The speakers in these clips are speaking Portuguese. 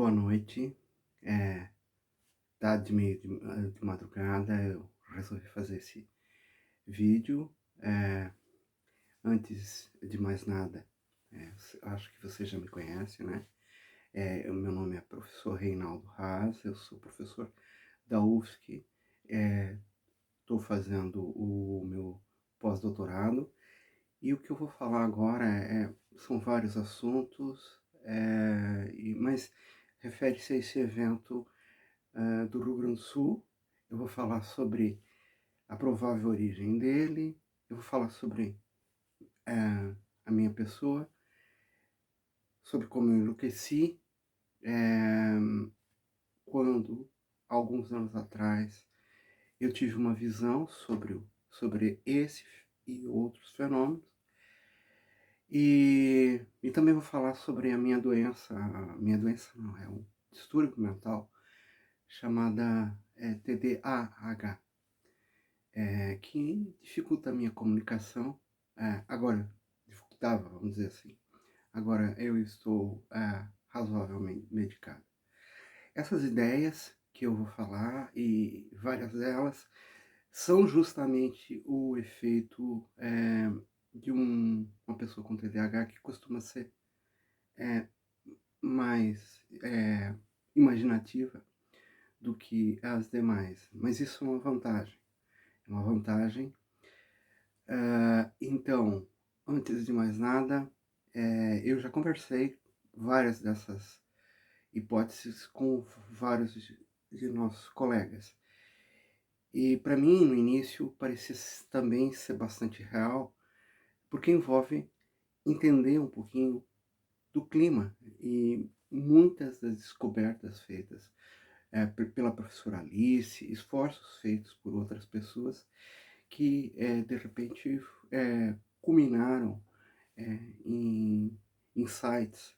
Boa noite. É, tarde, meio de madrugada, eu resolvi fazer esse vídeo. É, Antes de mais nada, acho que você já me conhece, né? O meu nome é professor Reinaldo Haas, eu sou professor da UFSC. Estou fazendo o meu pós-doutorado e o que eu vou falar agora são vários assuntos, mas refere-se a esse evento do Rio Grande do Sul. Eu vou falar sobre a provável origem dele, eu vou falar sobre a minha pessoa, sobre como eu enlouqueci quando, alguns anos atrás, eu tive uma visão sobre esse e outros fenômenos, e também vou falar sobre a minha doença não, é um distúrbio mental chamada TDAH. Que dificulta a minha comunicação. Agora, dificultava, vamos dizer assim. Agora eu estou razoavelmente medicado. Essas ideias que eu vou falar, e várias delas, são justamente o efeito de uma pessoa com TDAH que costuma ser é, mais imaginativa do que as demais. Mas isso é uma vantagem. É uma vantagem. Então, antes de mais nada, eu já conversei várias dessas hipóteses com vários de nossos colegas. E para mim, no início, parecia também ser bastante real, porque envolve entender um pouquinho do clima e muitas das descobertas feitas pela professora Alice, esforços feitos por outras pessoas que de repente culminaram em insights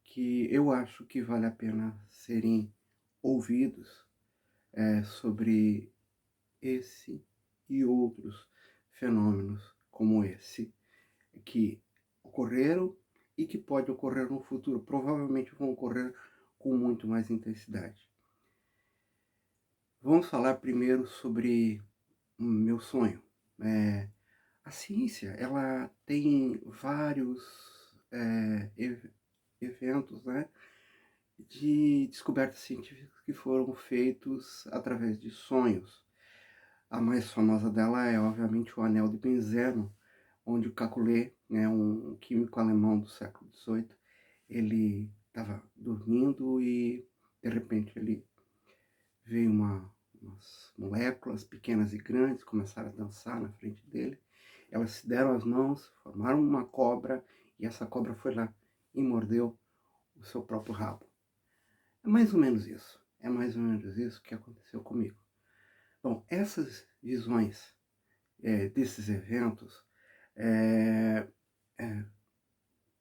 que eu acho que vale a pena serem ouvidos sobre esse e outros fenômenos como esse que ocorreram e que pode ocorrer no futuro. Provavelmente vão ocorrer com muito mais intensidade. Vamos falar primeiro sobre o meu sonho. A ciência, ela tem vários eventos, né, de descobertas científicas que foram feitos através de sonhos. A mais famosa dela é, obviamente, o anel de benzeno, onde o Kekulé, né, um químico alemão do século XVIII, ele estava dormindo e, de repente, ele veio umas moléculas pequenas e grandes, começaram a dançar na frente dele. Elas se deram as mãos, formaram uma cobra, e essa cobra foi lá e mordeu o seu próprio rabo. É mais ou menos isso. É mais ou menos isso que aconteceu comigo. Bom, essas visões desses eventos, é, é,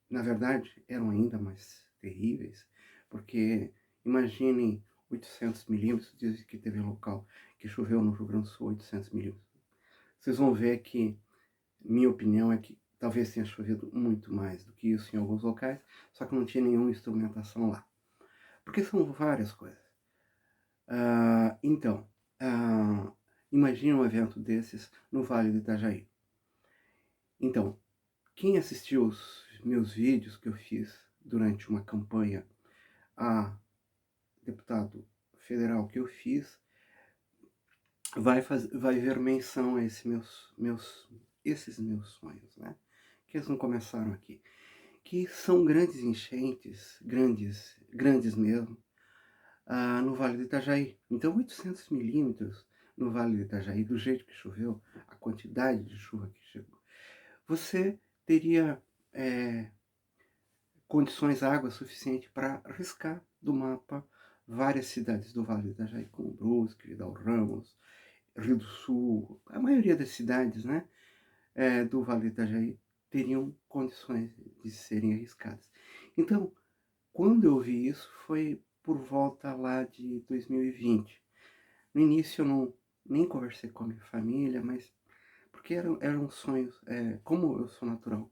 na verdade, eram ainda mais terríveis, porque imaginem 800 milímetros, dizem que teve local que choveu no Rio Grande do Sul 800 milímetros. Vocês vão ver que, minha opinião é que talvez tenha chovido muito mais do que isso em alguns locais, só que não tinha nenhuma instrumentação lá. Porque são várias coisas. Então, imagine um evento desses no Vale do Itajaí. Então, quem assistiu os meus vídeos que eu fiz durante uma campanha a deputado federal que eu fiz, vai ver menção a esses meus sonhos, né? Que eles não começaram aqui. Que são grandes enchentes, grandes mesmo, no Vale do Itajaí. Então, 800 milímetros no Vale do Itajaí, do jeito que choveu, a quantidade de chuva que chegou, você teria condições, água suficiente para riscar do mapa várias cidades do Vale do Itajaí, como Brusque, Vidal Ramos, Rio do Sul. A maioria das cidades, né, do Vale do Itajaí teriam condições de serem arriscadas. Então, quando eu vi isso, foi por volta lá de 2020. No início eu nem conversei com a minha família, mas porque eram sonhos. Como eu sou natural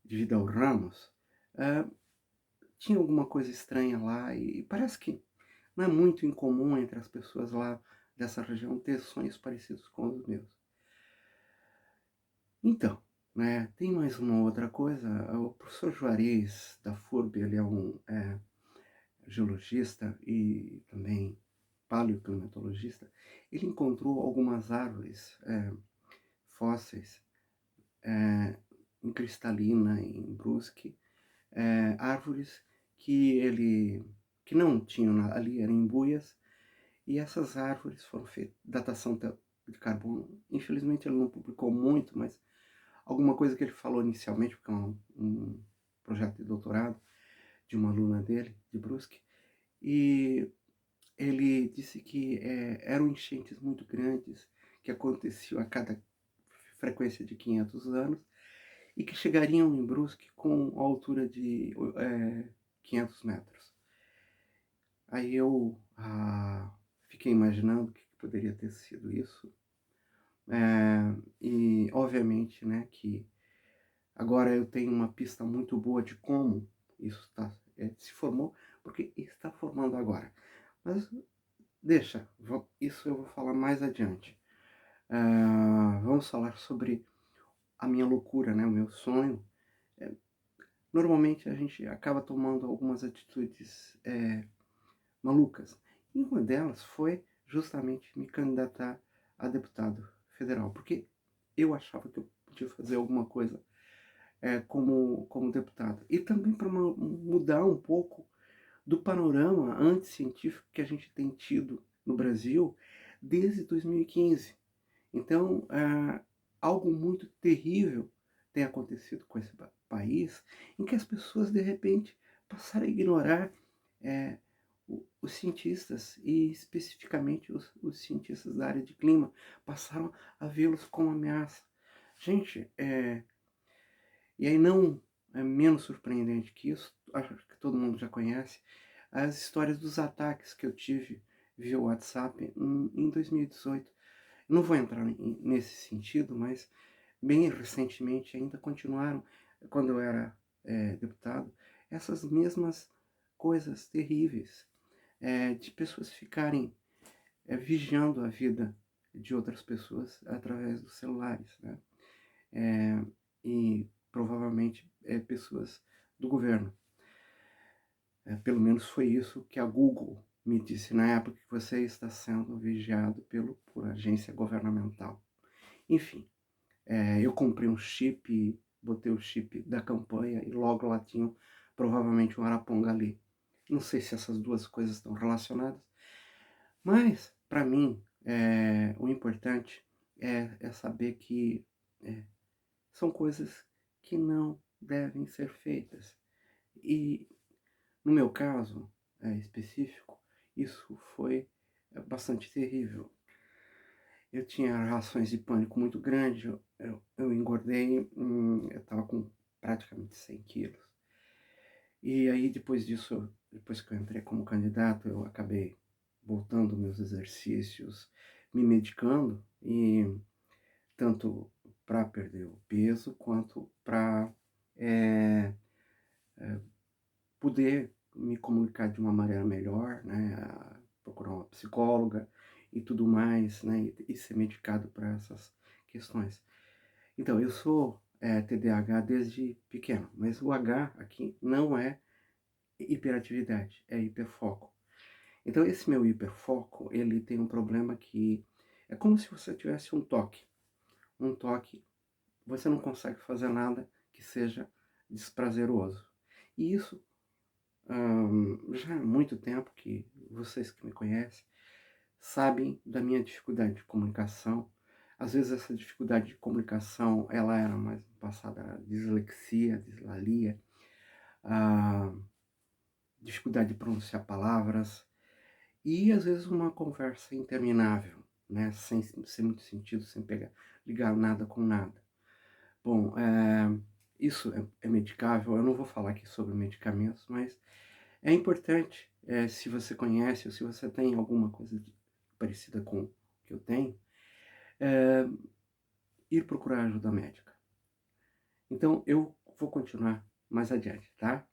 de Vidal Ramos, tinha alguma coisa estranha lá e parece que não é muito incomum entre as pessoas lá dessa região ter sonhos parecidos com os meus. Então, né, tem mais uma outra coisa, o professor Juarez da FURB, ele é um geologista e também paleoclimatologista. Ele encontrou algumas árvores fósseis em Cristalina, em Brusque, árvores que não tinham ali, eram embuias, e essas árvores foram feitas, datação de carbono, infelizmente ele não publicou muito, mas alguma coisa que ele falou inicialmente, porque é um projeto de doutorado de uma aluna dele, de Brusque, e ele disse que eram enchentes muito grandes, que aconteciam a cada frequência de 500 anos, e que chegariam em Brusque com a altura de 500 metros. Aí eu fiquei imaginando o que poderia ter sido isso. E obviamente, né, que agora eu tenho uma pista muito boa de como isso se formou, porque está formando agora. Mas deixa, isso eu vou falar mais adiante. Vamos falar sobre a minha loucura, né, o meu sonho. É, Normalmente a gente acaba tomando algumas atitudes malucas. E uma delas foi justamente me candidatar a deputado federal, porque eu achava que eu podia fazer alguma coisa como deputado. E também para mudar um pouco do panorama anticientífico que a gente tem tido no Brasil desde 2015. Então, algo muito terrível tem acontecido com esse país, em que as pessoas, de repente, passaram a ignorar é, os cientistas, e especificamente os cientistas da área de clima, passaram a vê-los como ameaça. Gente, e aí não é menos surpreendente que isso, acho que todo mundo já conhece, as histórias dos ataques que eu tive via WhatsApp em 2018. Não vou entrar nesse sentido, mas bem recentemente ainda continuaram, quando eu era deputado, essas mesmas coisas terríveis, de pessoas ficarem vigiando a vida de outras pessoas através dos celulares, né? E provavelmente pessoas do governo. Pelo menos foi isso que a Google me disse na época, que você está sendo vigiado por agência governamental. Enfim, eu comprei um chip, botei o chip da campanha e logo lá tinha provavelmente um Araponga ali. Não sei se essas duas coisas estão relacionadas, mas para mim o importante é saber que são coisas que não devem ser feitas. E no meu caso específico, isso foi bastante terrível. Eu tinha reações de pânico muito grandes, eu engordei, eu estava com praticamente 100 quilos. E aí depois disso, depois que eu entrei como candidato, eu acabei voltando meus exercícios, me medicando, e tanto para perder o peso, quanto para poder me comunicar de uma maneira melhor, né, procurar uma psicóloga e tudo mais, né, e ser medicado para essas questões. Então, eu sou TDAH desde pequeno, mas o H aqui não é hiperatividade, é hiperfoco. Então, esse meu hiperfoco, ele tem um problema que é como se você tivesse um toque, você não consegue fazer nada que seja desprazeroso. E isso já há muito tempo, que vocês que me conhecem sabem da minha dificuldade de comunicação. Às vezes essa dificuldade de comunicação, ela era mais passada a dislexia, dislalia, a dificuldade de pronunciar palavras, e às vezes uma conversa interminável, né, sem muito sentido, sem ligar nada com nada. Bom, isso é medicável. Eu não vou falar aqui sobre medicamentos, mas é importante, se você conhece ou se você tem alguma coisa parecida com o que eu tenho, ir procurar ajuda médica. Então, eu vou continuar mais adiante, tá?